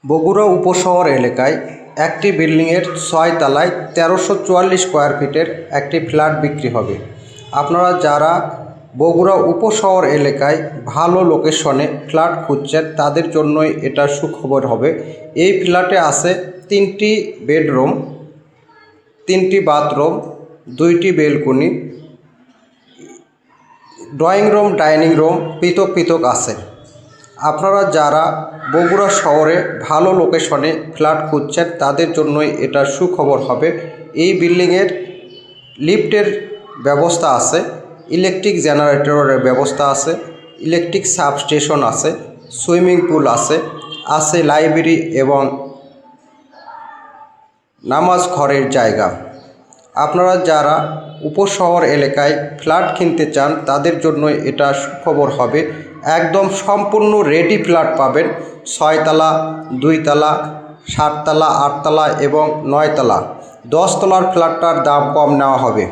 বগুড়া উপশহর এলাকায় একটি বিল্ডিংয়ের ৬ তলায় ১৩৪৪ স্কোয়ার ফিটের একটি ফ্ল্যাট বিক্রি হবে। আপনারা যারা বগুড়া উপশহর এলাকায় ভালো লোকেশনে ফ্ল্যাট খুঁজছেন তাদের জন্যই এটা সুখবর হবে। এই ফ্ল্যাটে আছে ৩টি বেডরুম, 3টি বাথরুম, 2টি balcony, drawing room, dining room পৃথক পৃথক আছে। আপনারা যারা বগুড়া শহরে ভালো লোকেশনে ফ্ল্যাট খুঁজছেন তাদের জন্যই এটা সুখবর হবে। এই বিল্ডিংয়ের লিফটের ব্যবস্থা আছে, ইলেকট্রিক জেনারেটরের ব্যবস্থা আছে, ইলেকট্রিক সাবস্টেশন আছে, সুইমিং পুল আছে লাইব্রেরি এবং নামাজ ঘরের জায়গা। আপনারা যারা উপশহর এলাকায় ফ্ল্যাট কিনতে চান তাদের জন্য এটা সুখবর হবে। একদম সম্পূর্ণ রেডি ফ্ল্যাট পাবেন। ৬ তলা, 2 তলা, 7 তলা, 8 তলা এবং 9 তলা। 10 তলার ফ্ল্যাটটার দাম কম নেওয়া হবে।